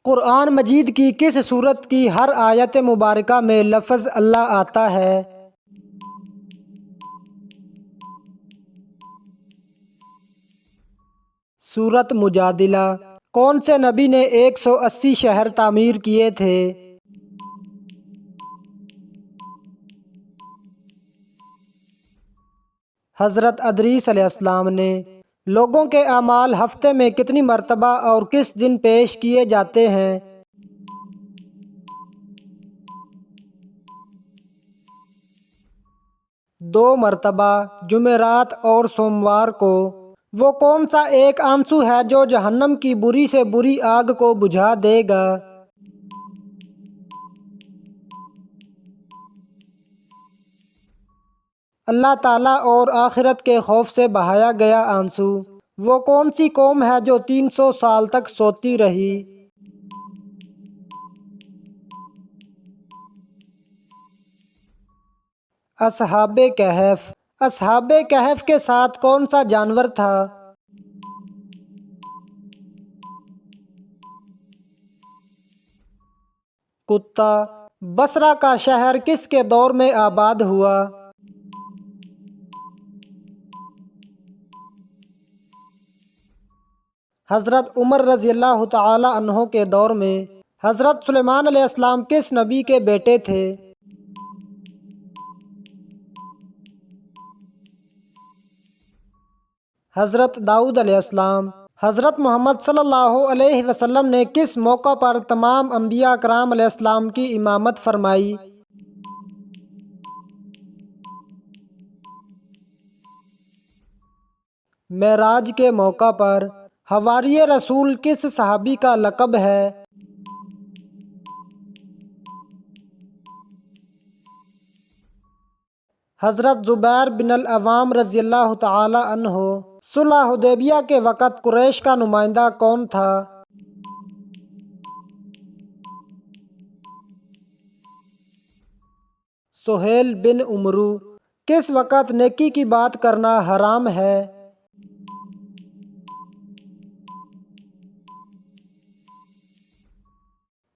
قرآن مجید کی کس سورت کی ہر آیت مبارکہ میں لفظ اللہ آتا ہے؟ سورت مجادلہ۔ کون سے نبی نے 180 شہر تعمیر کیے تھے؟ حضرت ادریس علیہ السلام نے۔ لوگوں کے اعمال ہفتے میں کتنی مرتبہ اور کس دن پیش کیے جاتے ہیں؟ 2 مرتبہ، جمعرات اور سوموار کو۔ وہ کون سا ایک آنسو ہے جو جہنم کی بری سے بری آگ کو بجھا دے گا؟ اللہ تعالیٰ اور آخرت کے خوف سے بہایا گیا آنسو۔ وہ کون سی قوم ہے جو 300 سال تک سوتی رہی؟ اصحاب کہف۔ اصحاب کہف کے ساتھ کون سا جانور تھا؟ کتا۔ بصرہ کا شہر کس کے دور میں آباد ہوا؟ حضرت عمر رضی اللہ تعالی عنہ کے دور میں۔ حضرت سلیمان علیہ السلام کس نبی کے بیٹے تھے؟ حضرت داؤد علیہ السلام۔ حضرت محمد صلی اللہ علیہ وسلم نے کس موقع پر تمام انبیاء کرام علیہ السلام کی امامت فرمائی؟ معراج کے موقع پر۔ حواری رسول کس صحابی کا لقب ہے؟ حضرت زبیر بن العوام رضی اللہ تعالی عنہ۔ صلح حدیبیہ کے وقت قریش کا نمائندہ کون تھا؟ سہیل بن عمرو۔ کس وقت نیکی کی بات کرنا حرام ہے؟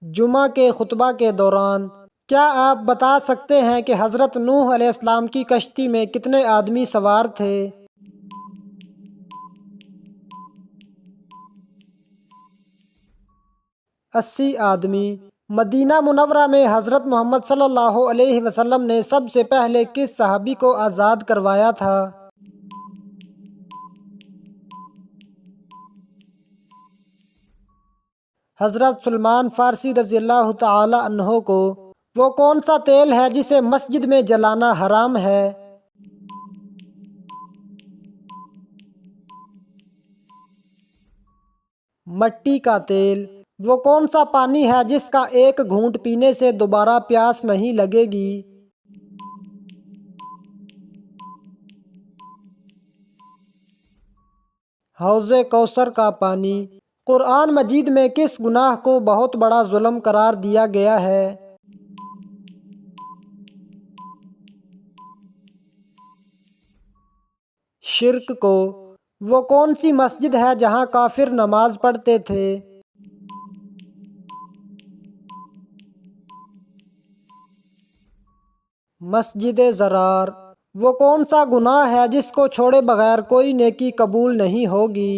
جمعہ کے خطبہ کے دوران۔ کیا آپ بتا سکتے ہیں کہ حضرت نوح علیہ السلام کی کشتی میں کتنے آدمی سوار تھے؟ 80 آدمی۔ مدینہ منورہ میں حضرت محمد صلی اللہ علیہ وسلم نے سب سے پہلے کس صحابی کو آزاد کروایا تھا؟ حضرت سلمان فارسی رضی اللہ تعالی عنہ کو۔ وہ کون سا تیل ہے جسے مسجد میں جلانا حرام ہے؟ مٹی کا تیل۔ وہ کون سا پانی ہے جس کا ایک گھونٹ پینے سے دوبارہ پیاس نہیں لگے گی؟ حوض کوثر کا پانی۔ قرآن مجید میں کس گناہ کو بہت بڑا ظلم قرار دیا گیا ہے؟ شرک کو۔ وہ کون سی مسجد ہے جہاں کافر نماز پڑھتے تھے؟ مسجد ضرار۔ وہ کون سا گناہ ہے جس کو چھوڑے بغیر کوئی نیکی قبول نہیں ہوگی؟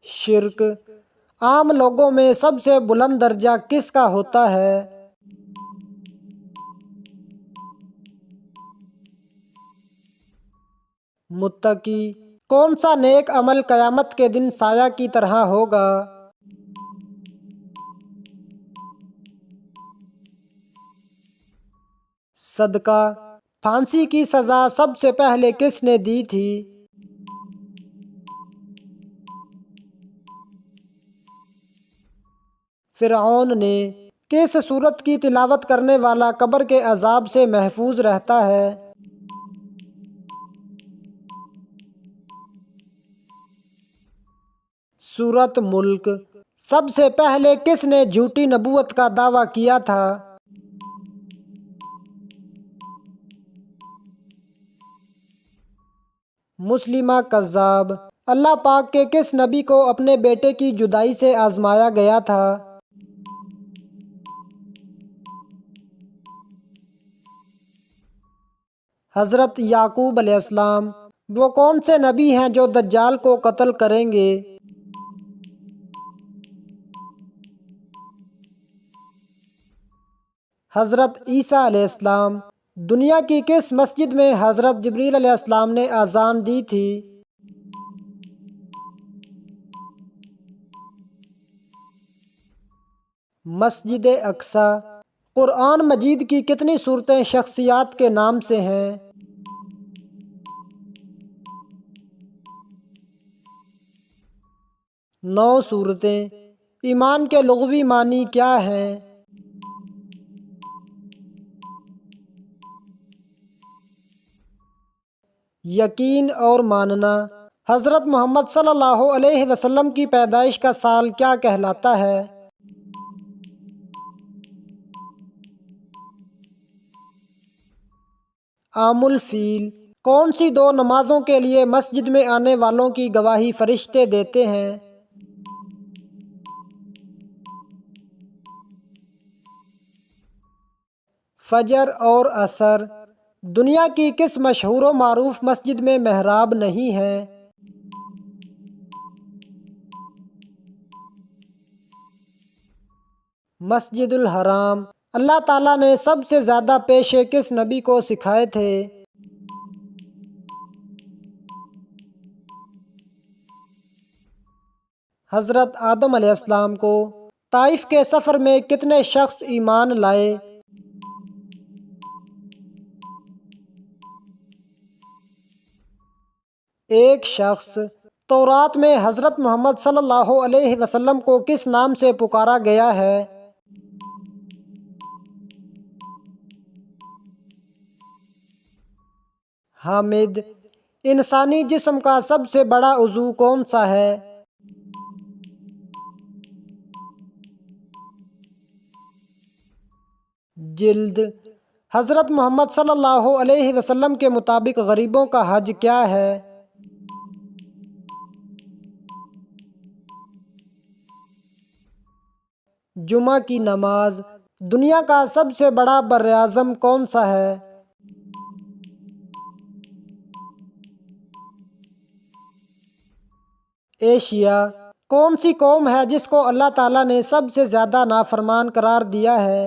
شرک۔ عام لوگوں میں سب سے بلند درجہ کس کا ہوتا ہے؟ متقی۔ کون سا نیک عمل قیامت کے دن سایہ کی طرح ہوگا؟ صدقہ۔ پھانسی کی سزا سب سے پہلے کس نے دی تھی؟ فرعون نے۔ کس سورت کی تلاوت کرنے والا قبر کے عذاب سے محفوظ رہتا ہے؟ سورت ملک۔ سب سے پہلے کس نے جھوٹی نبوت کا دعویٰ کیا تھا؟ مسلمہ کذاب۔ اللہ پاک کے کس نبی کو اپنے بیٹے کی جدائی سے آزمایا گیا تھا؟ حضرت یعقوب علیہ السلام۔ وہ کون سے نبی ہیں جو دجال کو قتل کریں گے؟ حضرت عیسیٰ علیہ السلام۔ دنیا کی کس مسجد میں حضرت جبریل علیہ السلام نے اذان دی تھی؟ مسجد اقصی۔ قرآن مجید کی کتنی صورتیں شخصیات کے نام سے ہیں؟ 9 صورتیں۔ ایمان کے لغوی معنی کیا ہیں؟ یقین اور ماننا۔ حضرت محمد صلی اللہ علیہ وسلم کی پیدائش کا سال کیا کہلاتا ہے؟ عام الفیل۔ کون سی 2 نمازوں کے لیے مسجد میں آنے والوں کی گواہی فرشتے دیتے ہیں؟ فجر اور عصر۔ دنیا کی کس مشہور و معروف مسجد میں محراب نہیں ہے؟ مسجد الحرام۔ اللہ تعالیٰ نے سب سے زیادہ پیشے کس نبی کو سکھائے تھے؟ حضرت آدم علیہ السلام کو۔ طائف کے سفر میں کتنے شخص ایمان لائے؟ 1 شخص۔ تورات میں حضرت محمد صلی اللہ علیہ وسلم کو کس نام سے پکارا گیا ہے؟ حامد۔ انسانی جسم کا سب سے بڑا عضو کون سا ہے؟ جلد۔ حضرت محمد صلی اللہ علیہ وسلم کے مطابق غریبوں کا حج کیا ہے؟ جمعہ کی نماز۔ دنیا کا سب سے بڑا براعظم کون سا ہے؟ ایشیا۔ کون سی قوم ہے جس کو اللہ تعالیٰ نے سب سے زیادہ نافرمان قرار دیا ہے؟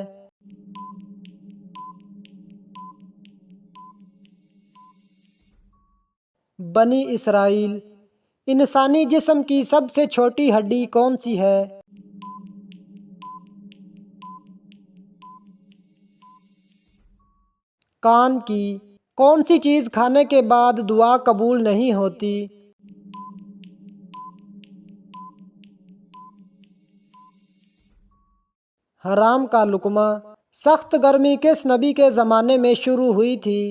بنی اسرائیل۔ انسانی جسم کی سب سے چھوٹی ہڈی کون سی ہے؟ کان کی۔ کون سی چیز کھانے کے بعد دعا قبول نہیں ہوتی؟ حرام کا لقمہ۔ سخت گرمی کس نبی کے زمانے میں شروع ہوئی تھی؟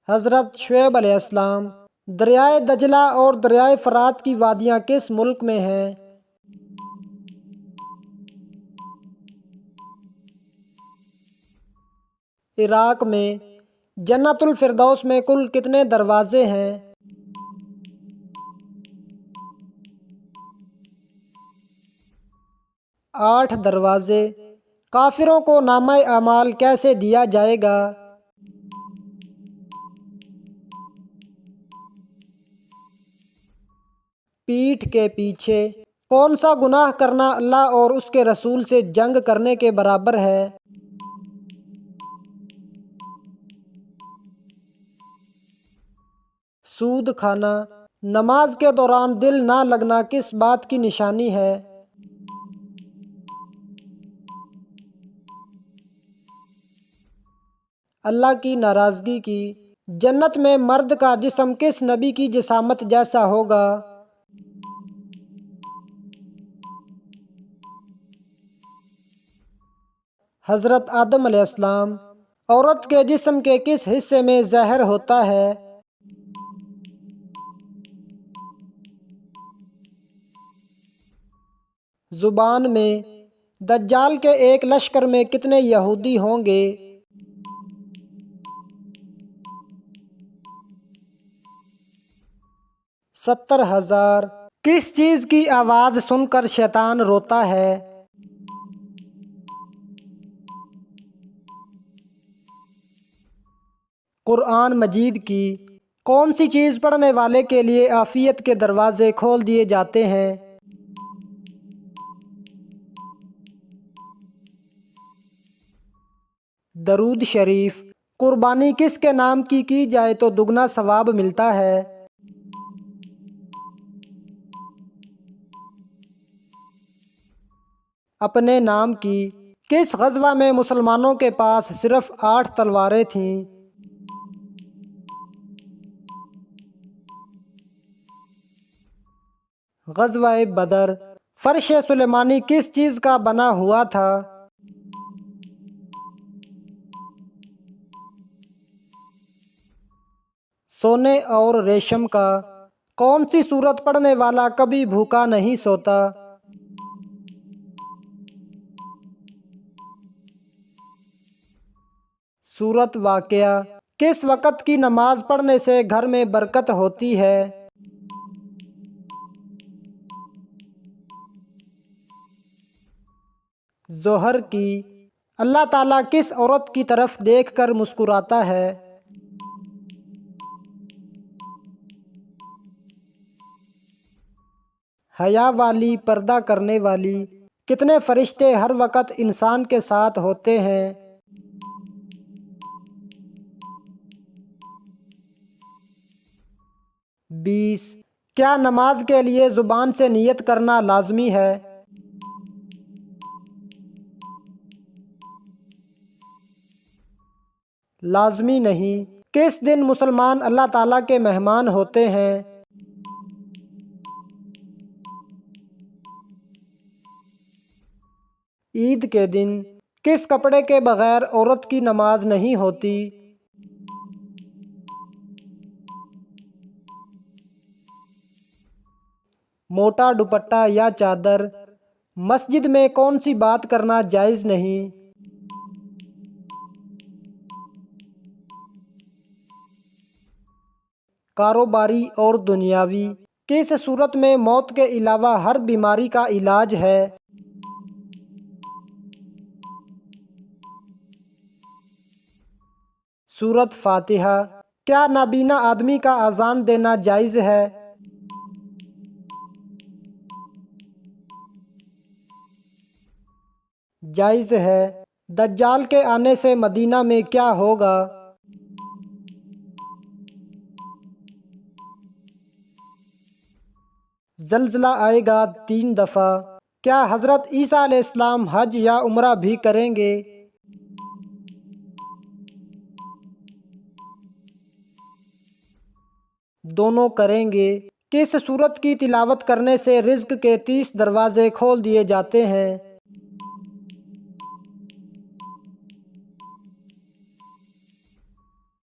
حضرت شعیب علیہ السلام۔ دریائے دجلہ اور دریائے فرات کی وادیاں کس ملک میں ہیں؟ عراق میں۔ جنت الفردوس میں کل کتنے دروازے ہیں؟ 8 دروازے۔ کافروں کو نامہ اعمال کیسے دیا جائے گا؟ پیٹھ کے پیچھے۔ کون سا گناہ کرنا اللہ اور اس کے رسول سے جنگ کرنے کے برابر ہے؟ سود کھانا۔ نماز کے دوران دل نہ لگنا کس بات کی نشانی ہے؟ اللہ کی ناراضگی کی۔ جنت میں مرد کا جسم کس نبی کی جسامت جیسا ہوگا؟ حضرت آدم علیہ السلام۔ عورت کے جسم کے کس حصے میں زہر ہوتا ہے؟ زبان میں۔ دجال کے ایک لشکر میں کتنے یہودی ہوں گے؟ 70,000۔ کس چیز کی آواز سن کر شیطان روتا ہے؟ قرآن مجید کی کون سی چیز پڑھنے والے کے لیے عافیت کے دروازے کھول دیے جاتے ہیں؟ درود شریف۔ قربانی کس کے نام کی جائے تو دگنا ثواب ملتا ہے؟ اپنے نام کی۔ کس غزوہ میں مسلمانوں کے پاس صرف 8 تلواریں تھیں؟ غزوہ بدر۔ فرش سلیمانی کس چیز کا بنا ہوا تھا؟ سونے اور ریشم کا۔ کون سی سورت پڑھنے والا کبھی بھوکا نہیں سوتا؟ سورت واقعہ۔ کس وقت کی نماز پڑھنے سے گھر میں برکت ہوتی ہے؟ ظہر کی۔ اللہ تعالیٰ کس عورت کی طرف دیکھ کر مسکراتا ہے؟ حیا والی، پردہ کرنے والی۔ کتنے فرشتے ہر وقت انسان کے ساتھ ہوتے ہیں؟ 20۔ کیا نماز کے لیے زبان سے نیت کرنا لازمی ہے؟ لازمی نہیں۔ کس دن مسلمان اللہ تعالیٰ کے مہمان ہوتے ہیں؟ عید کے دن۔ کس کپڑے کے بغیر عورت کی نماز نہیں ہوتی؟ موٹا دوپٹہ یا چادر۔ مسجد میں کون سی بات کرنا جائز نہیں؟ کاروباری اور دنیاوی۔ کس صورت میں موت کے علاوہ ہر بیماری کا علاج ہے؟ سورت فاتحہ۔ کیا نابینا آدمی کا اذان دینا جائز ہے؟ جائز ہے۔ دجال کے آنے سے مدینہ میں کیا ہوگا؟ زلزلہ آئے گا 3 دفعہ۔ کیا حضرت عیسیٰ علیہ السلام حج یا عمرہ بھی کریں گے؟ دونوں کریں گے۔ کس سورت کی تلاوت کرنے سے رزق کے 30 دروازے کھول دیے جاتے ہیں؟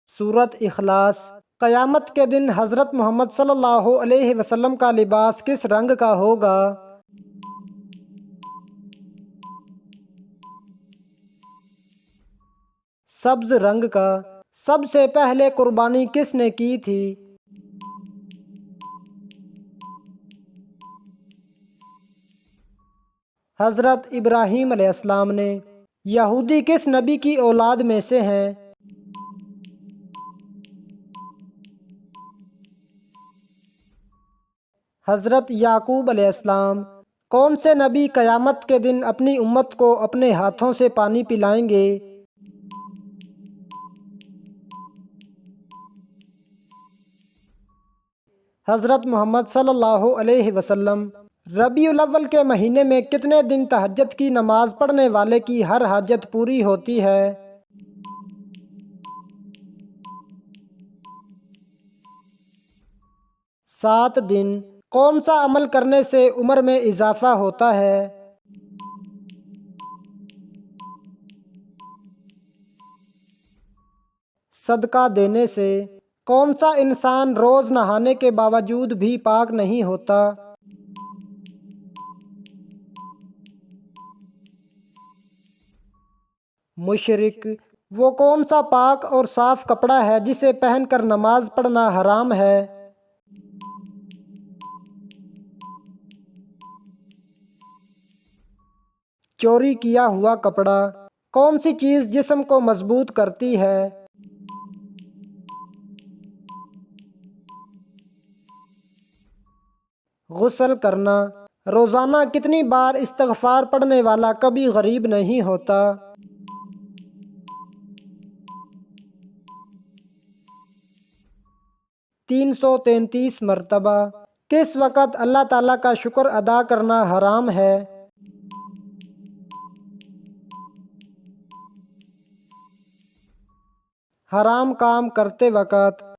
سورت اخلاص۔ قیامت کے دن حضرت محمد صلی اللہ علیہ وسلم کا لباس کس رنگ کا ہوگا؟ سبز رنگ کا۔ سب سے پہلے قربانی کس نے کی تھی؟ حضرت ابراہیم علیہ السلام نے۔ یہودی کس نبی کی اولاد میں سے ہیں؟ حضرت یعقوب علیہ السلام۔ کون سے نبی قیامت کے دن اپنی امت کو اپنے ہاتھوں سے پانی پلائیں گے؟ حضرت محمد صلی اللہ علیہ وسلم۔ ربیع الاول کے مہینے میں کتنے دن تہجد کی نماز پڑھنے والے کی ہر حاجت پوری ہوتی ہے؟ 7 دن۔ کون سا عمل کرنے سے عمر میں اضافہ ہوتا ہے؟ صدقہ دینے سے۔ کون سا انسان روز نہانے کے باوجود بھی پاک نہیں ہوتا؟ مشرک۔ وہ کون سا پاک اور صاف کپڑا ہے جسے پہن کر نماز پڑھنا حرام ہے؟ چوری کیا ہوا کپڑا؟ کون سی چیز جسم کو مضبوط کرتی ہے؟ غسل کرنا۔ روزانہ کتنی بار استغفار پڑھنے والا کبھی غریب نہیں ہوتا؟ 333 مرتبہ۔ کس وقت اللہ تعالیٰ کا شکر ادا کرنا حرام ہے؟ حرام کام کرتے وقت۔